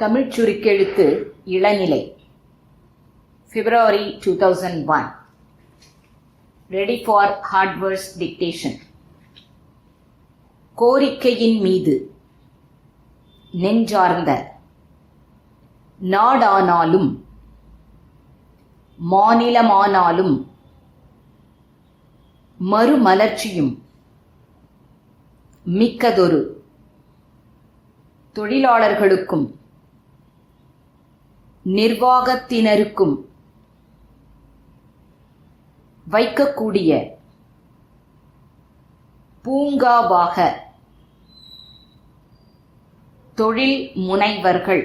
தமிழ்ச் சுருக்கெழுத்து இளநிலை February 2001. Ready for hard verse dictation. கோரிக்கையின் மீது நெஞ்சார்ந்த நாடானாலும் மாநிலமானாலும் மறுமலர்ச்சியும் மிக்கதொரு தொழிலாளர்களுக்கும் நிர்வாகத்தினருக்கும் வைக்கக்கூடிய பூங்காவாக தொழில் முனைவர்கள்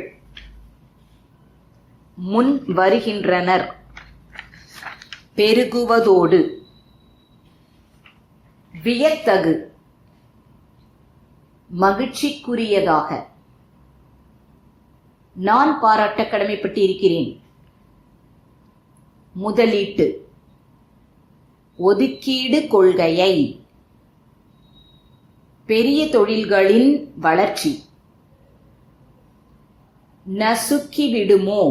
முன் வருகின்றனர். பெருகுவதோடு வியத்தகு மகிழ்ச்சிக்குரியதாக நான் பாராட்ட கடமைப்பட்டிருக்கிறேன். முதலீட்டு ஒதுக்கீடு கொள்கையை பெரிய தொழில்களின் வளர்ச்சி நசுக்கிவிடுமோ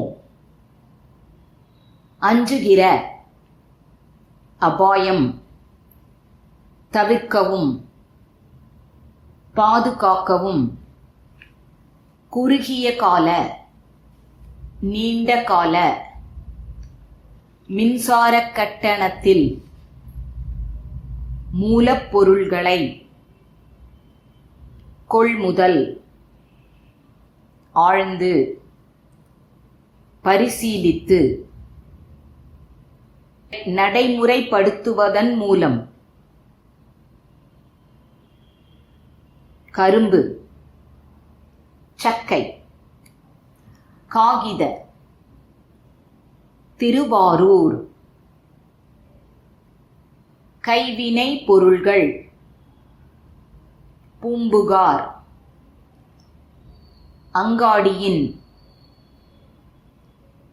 அஞ்சுகிற அபாயம் தவிர்க்கவும் பாதுகாக்கவும் குறுகிய கால நீண்ட கால மின்சார கட்டணத்தில் மூலப்பொருள்களை கொள்முதல் ஆழ்ந்து பரிசீலித்து நடைமுறைப்படுத்துவதன் மூலம் கரும்பு, சக்கை, காகித, திருவாரூர், கைவினை பொருள்கள், பூம்புகார், அங்காடியின்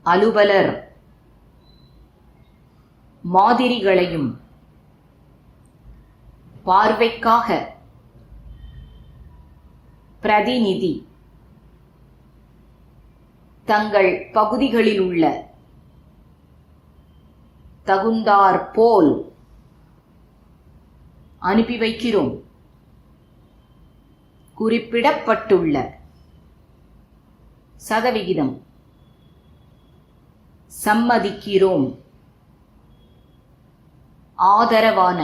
அலுவலர் மாதிரிகளையும் பார்வைக்காக பிரதிநிதி தங்கள் பகுதிகளில் உள்ள தகுந்தாற்போல் அனுப்பி வைக்கிறோம். குறிப்பிடப்பட்டுள்ள சதவிகிதம் சம்மதிக்கிறோம். ஆதரவான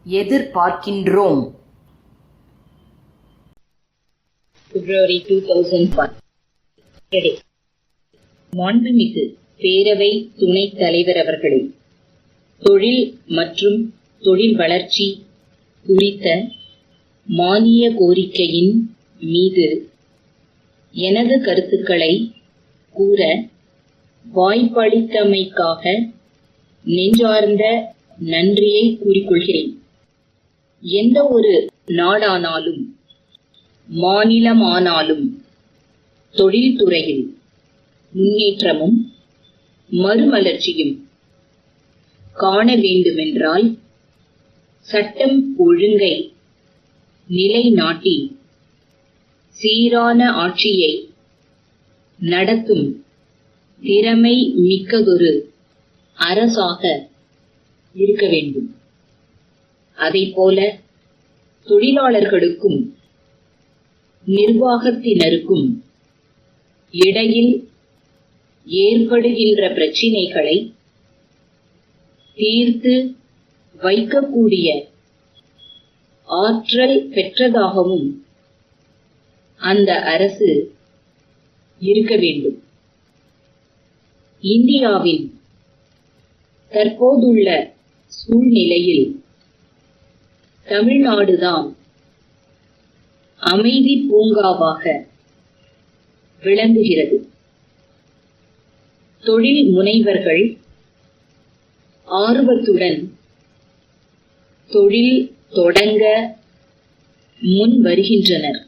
எதிர்பார்க்கின்றோம். February 2001. மாண்புமிகு பேரவை துணைத் தலைவர் அவர்களே, தொழில் மற்றும் தொழில் வளர்ச்சி குறித்த மானிய கோரிக்கையின் மீது எனது கருத்துக்களை கூற வாய்ப்பளித்தமைக்காக நெஞ்சார்ந்த நன்றியை கூறிக்கொள்கிறேன். எந்த ஒரு நாடானாலும் மாநிலமானாலும் தொழில்துறையில் முன்னேற்றமும் மறுமலர்ச்சியும் காண வேண்டுமென்றால் சட்டம் ஒழுங்கை நிலைநாட்டி சீரான ஆட்சியை நடத்தும் திறமை மிக்கதொரு அரசாக இருக்க வேண்டும். அதைப்போல தொழிலாளர்களுக்கும் நிர்வாகத்தினருக்கும் இடையில் ஏற்படுகின்ற பிரச்சினைகளை தீர்த்து வைக்கக்கூடிய ஆற்றல் பெற்றதாகவும் அந்த அரசு இருக்க வேண்டும். இந்தியாவின் தற்போதுள்ள சூழ்நிலையில் தமிழ்நாடுதான் அமைதி பூங்காவாக விளங்குகிறது. தொழில் முனைவர்கள் ஆர்வத்துடன் தொழில் தொடங்க முன் வருகின்றனர்.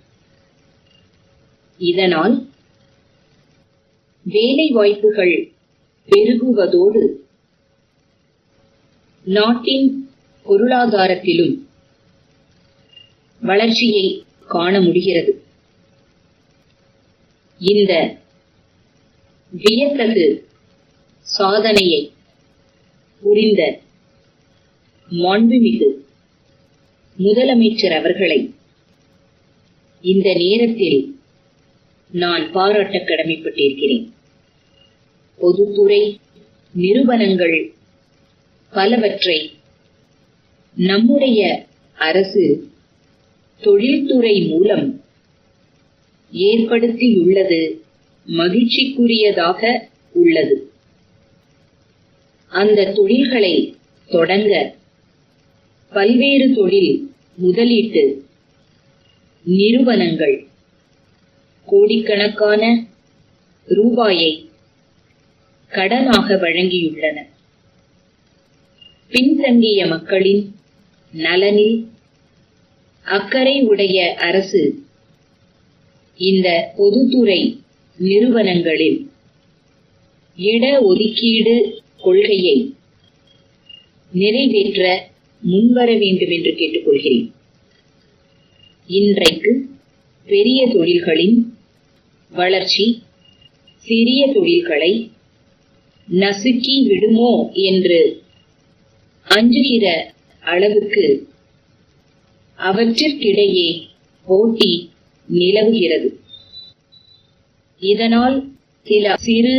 இதனால் வேலை வாய்ப்புகள் பெருகுவதோடு நாட்டின் பொருளாதாரத்திலும் வளர்ச்சியை காண முடிகிறது. இந்த வியத்தகு சாதனையை புரிந்த மாண்புமிகு முதலமைச்சர் அவர்களை இந்த நேரத்தில் நான் பாராட்ட கடமைப்பட்டிருக்கிறேன். பொதுத்துறை நிறுவனங்கள் பலவற்றை நம்முடைய அரசு தொழில்துறை மூலம் ஏற்படுத்தியுள்ளது மகிழ்ச்சிக்குரியதாக உள்ளது. அந்த தொழில்களை தொடங்க பல்வேறு தொழில் முதலீட்டு நிறுவனங்கள் கோடிக்கணக்கான ரூபாயை கடனாக வழங்கியுள்ளன. பின்தங்கிய மக்களின் நலனில் அக்கறை உடைய அரசு இந்த பொதுத்துறை நிறுவனங்களில் இட ஒதுக்கீடு கொள்கையை நிறைவேற்ற முன்வர வேண்டும் என்று கேட்டுக்கொள்கிறேன். இன்றைக்கு பெரிய தொழில்களின் வளர்ச்சி சிறிய தொழில்களை நசுக்கி விடுமோ என்று அஞ்சுகிற அளவுக்கு அவற்றிற்கிடையே போட்டி நிலவுகிறது. இதனால் சில சிறு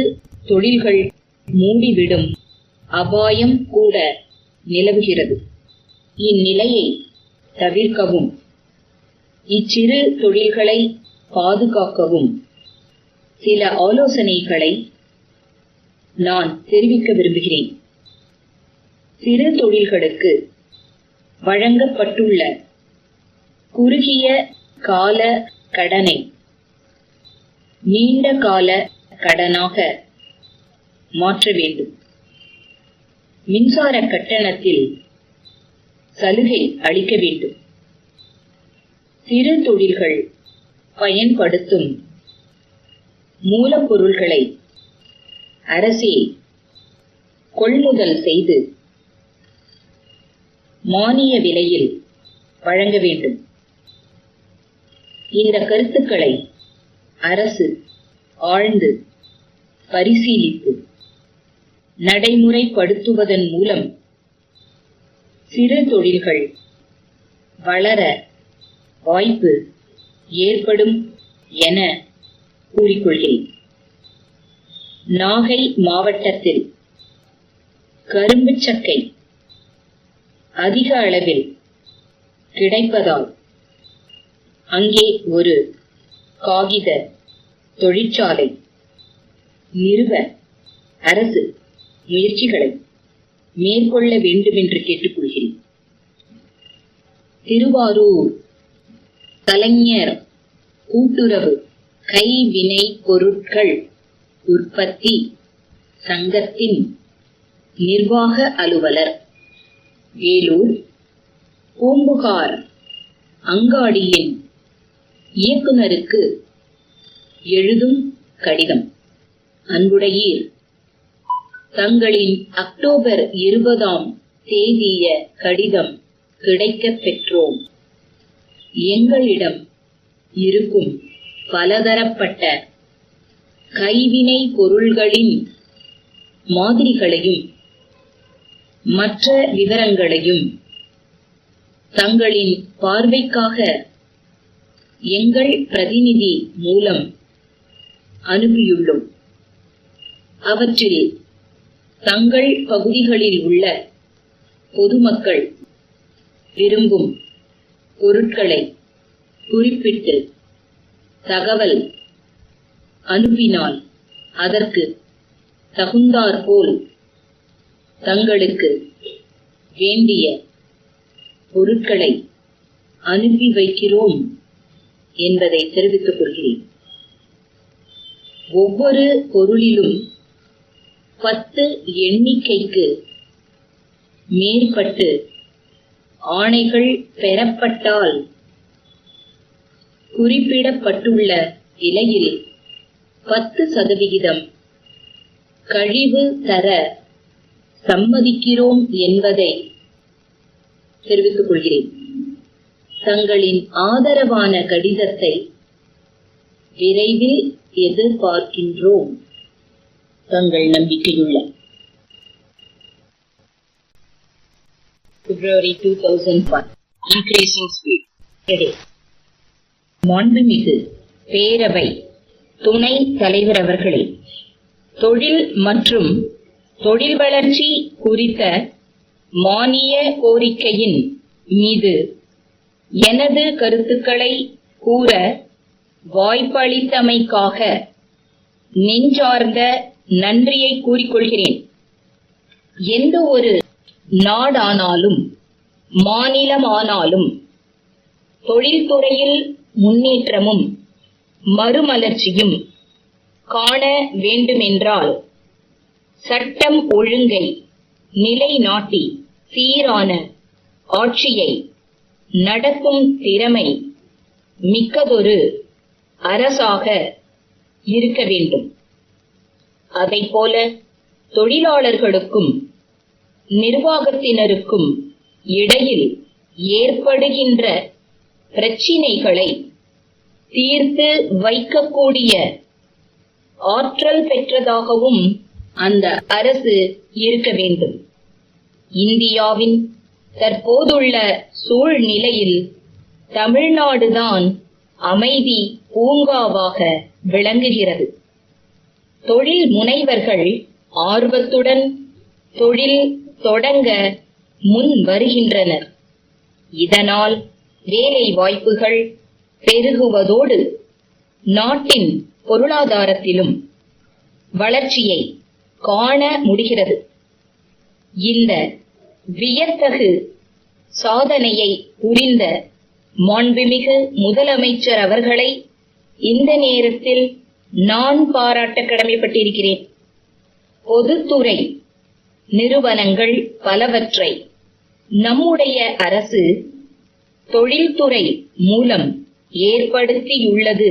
தொழில்கள் மூடிவிடும் அபாயம் கூட நிலவுகிறது. இந்நிலையை தவிர்க்கவும் இச்சிறு தொழில்களை பாதுகாக்கவும் சில ஆலோசனைகளை நான் தெரிவிக்க விரும்புகிறேன். சிறு தொழில்களுக்கு வழங்கப்பட்டுள்ள குறுகிய கால கடனை நீண்ட கால கடனாக மாற்ற வேண்டும். மின்சார கட்டணத்தில் சலுகை அளிக்க வேண்டும். சிறு தொழில்கள் பயன்படுத்தும் மூலப்பொருள்களை அரசே கொள்முதல் செய்து மானிய விலையில் வழங்க வேண்டும். இந்த கருத்துக்களை அரசு ஆழ்ந்து பரிசீலித்து நடைமுறைப்படுத்துவதன் மூலம் சிறு தொழில்கள் வளர வாய்ப்பு ஏற்படும் என கூறிக்கொள்கிறேன். நாகை மாவட்டத்தில் கரும்பு சக்கை அதிக அளவில் கிடைப்பதால் அங்கே ஒரு காகித தொழிற்சாலை நிறுவ அரசு முயற்சிகளை மேற்கொள்ள வேண்டும் என்று கேட்டுக்கொள்கிறேன். திருவாரூர் கலைஞர் கூட்டுறவு கைவினை பொருட்கள் உற்பத்தி சங்கத்தின் நிர்வாக அலுவலர், வேலூர் பூம்புகார் அங்காடியின் இயக்குனருக்கு எழுதும் கடிதம். அன்புடையீர், தங்களின் அக்டோபர் 20ஆம் தேதிய கடிதம் கிடைக்கப் பெற்றோம். எங்களிடம் இருக்கும் பலதரப்பட்ட கைவினை பொருள்களின் மாதிரிகளையும் மற்ற விவரங்களையும் தங்களின் பார்வைக்காக எங்கள் பிரதிநிதி மூலம் அனுப்பியுள்ளோம். அவற்றில் தங்கள் பகுதிகளில் உள்ள பொதுமக்கள் விரும்பும் பொருட்களை குறிப்பிட்டு தகவல் அனுப்பினால் அதற்கு தகுந்தாற்போல் தங்களுக்கு வேண்டிய பொருட்களை அனுப்பி வைக்கிறோம் என்பதை தெரிவித்துக் கொள்கிறேன். ஒவ்வொரு பொருளிலும் 10 எண்ணிக்கைக்கு மேற்பட்டு ஆணைகள் பெறப்பட்டால் குறிப்பிடப்பட்டுள்ள விலையில் 10% கழிவு தர சம்மதிக்கிறோம் என்பதை தெரிவித்துக் கொள்கிறேன். தங்களின் ஆதரவான கடிதத்தை விரைவில் எதிர்பார்க்கின்றோம். தங்கள் நம்பிக்கையுள்ள February 2001. Increasing speed. Today. மாண்புமிகு பேரவை துணை தலைவர் அவர்களே, தொழில் மற்றும் தொழில் வளர்ச்சி குறித்த மானிய கோரிக்கையின் மீது எனது கருத்துக்களை கூற வாய்ப்பளித்தமைக்காக நெஞ்சார்ந்த நன்றியை கூறிக்கொள்கிறேன். எந்த ஒரு நாடானாலும் மாநிலமானாலும் தொழில்துறையில் முன்னேற்றமும் மறுமலர்ச்சியும் காண வேண்டுமென்றால் சட்டம் ஒழுங்கை நிலைநாட்டி சீரான ஆட்சியை நடத்தும் திறமை மிக்கதொரு அரசாக இருக்க வேண்டும். அதைப்போல தொழிலாளர்களுக்கும் நிர்வாகத்தினருக்கும் இடையில் ஏற்படுகின்ற பிரச்சினைகளை தீர்த்து வைக்கக்கூடிய ஆற்றல் பெற்றதாகவும் அந்த அரசு இருக்க வேண்டும். இந்தியாவின் தற்போதுள்ள சூழ்நிலையில் தமிழ்நாடுதான் அமைதி பூங்காவாக விளங்குகிறது. தொழில் முனைவர்கள் ஆர்வத்துடன் தொழில் தொடங்க முன் வருகின்றனர். இதனால் வேலை வாய்ப்புகள் பெருகுவதோடு நாட்டின் பொருளாதாரத்திலும் வளர்ச்சியை காண முடிகிறது. இந்த வியத்தகு சாதனையை புரிந்த மாண்புமிகு முதலமைச்சர் அவர்களை இந்த நேரத்தில் நான் பாராட்ட கடமைப்பட்டிருக்கிறேன். பொதுத்துறை நிறுவனங்கள் பலவற்றை நம்முடைய அரசு தொழில்துறை மூலம் ஏற்படுத்தியுள்ளது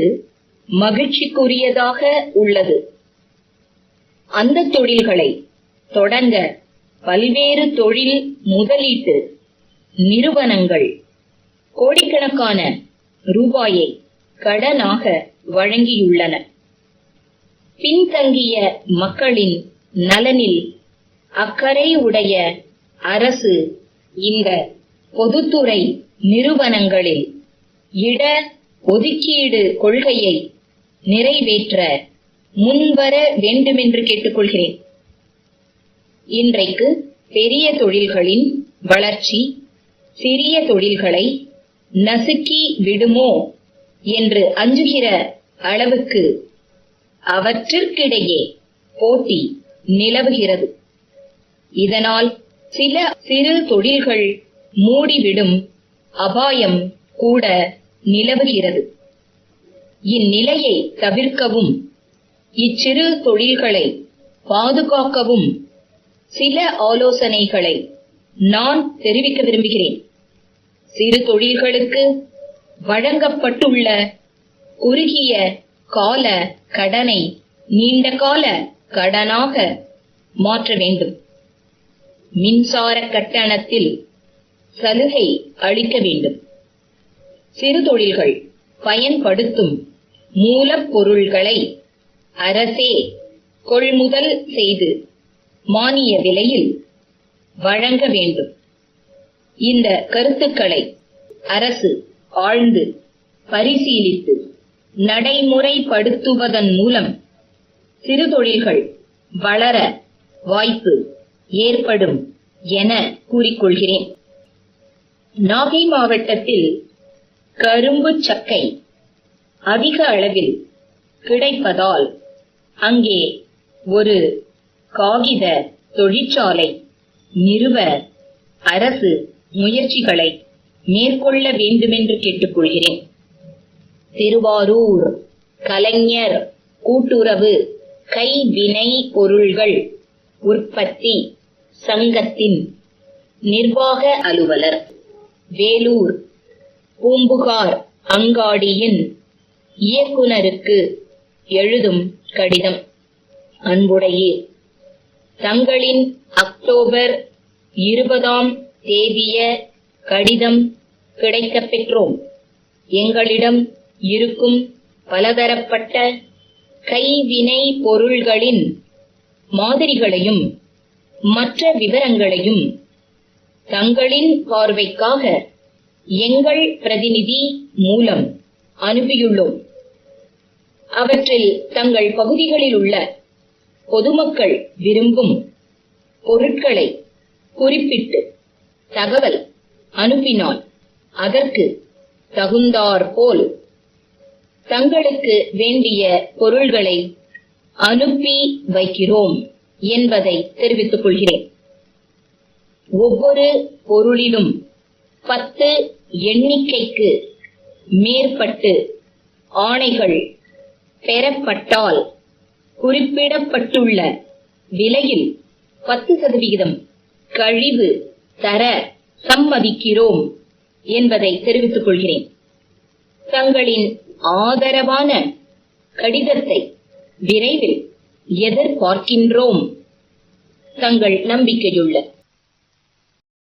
மகிழ்ச்சிக்குரியதாக உள்ளது. அந்த தொழில்களை தொடங்க பல்வேறு தொழில் முதலீட்டு நிறுவனங்கள் கோடிக்கணக்கான ரூபாயை கடனாக வழங்கியுள்ளன. பின்தங்கிய மக்களின் நலனில் அக்கறை உடைய அரசு இந்த பொதுத்துறை நிறுவனங்களில் இட ஒதுக்கீடு கொள்கையை நிறைவேற்ற முன்வர வேண்டுமென்று கேட்டுக்கொள்கிறேன். இன்றைக்கு பெரிய தொழில்களின் வளர்ச்சி சிறிய தொழில்களை நசுக்கி விடுமோ என்று அஞ்சுகிற அளவுக்கு அவற்றிற்கிடையே போட்டி நிலவுகிறது. இதனால் சில சிறு தொழில்கள் மூடிவிடும் அபாயம் கூட நிலவுகிறது. இந்நிலையை தவிர்க்கவும் இச்சிறு தொழில்களை பாதுகாக்கவும் சில ஆலோசனைகளை நான் தெரிவிக்க விரும்புகிறேன். சிறு தொழில்களுக்கு வழங்கப்பட்டுள்ள குறுகிய கால கடனை நீண்ட கால கடனாக மாற்ற வேண்டும். மின்சார கட்டணத்தில் சலுகை அளிக்க வேண்டும். சிறு தொழில்கள் பயன்படுத்தும் மூலப்பொருள்களை அரசே கொள்முதல் செய்து மானிய விலையில் வழங்க வேண்டும். இந்த கருத்துக்களை அரசு ஆழ்ந்து பரிசீலித்து நடைமுறைப்படுத்துவதன் மூலம் சிறு தொழில்கள் வளர வாய்ப்பு ஏற்படும் என கூறிக்கொள்கிறேன். நாகை மாவட்டத்தில் கரும்பு சக்கை அதிக அளவில் கிடைப்பதால் அங்கே ஒரு காகித தொழிற்சாலை நிறுவ அரசு முயற்சிகளை மேற்கொள்ள வேண்டுமென்று கேட்டுக்கொள்கிறேன். திருவாரூர் கலைஞர் கூட்டுறவு கைவினை பொருள்கள் உற்பத்தி சங்கத்தின் நிர்வாக அலுவலர், வேலூர் பூம்புகார் அங்காடியின் இயக்குனருக்கு எழுதும் கடிதம். அன்புடையே, தங்களின் அக்டோபர் 20ஆம் தேதிய கடிதம் கிடைக்கப் பெற்றோம். எங்களிடம் இருக்கும் பலதரப்பட்ட கைவினை பொருள்களின் மாதிரிகளையும் மற்ற விவரங்களையும் தங்களின் பார்வைக்காக எங்கள் பிரதிநிதி மூலம் அனுப்பியுள்ளோம். அவற்றில் தங்கள் பகுதிகளில் உள்ள பொதுமக்கள் விரும்பும் பொருட்களை குறிப்பிட்டு தகவல் அனுப்பினால் அதற்கு தகுந்தாற்போல் தங்களுக்கு வேண்டிய பொருள்களை அனுப்பி வைக்கிறோம் என்பதை தெரிவித்துக் கொள்கிறேன். ஒவ்வொரு பொருளிலும் 10 எண்ணிக்கைக்கு மேற்பட்டு ஆணைகள் பெறப்பட்டால் குறிப்பிடப்பட்டுள்ள விலையில் 10% கழிவு தர சம்மதிக்கிறோம் என்பதை தெரிவித்துக் கொள்கிறேன். தங்களின் ஆதரவான கடிதத்தை விரைவில் எதிர்பார்க்கின்றோம். தங்கள் நம்பிக்கையுள்ள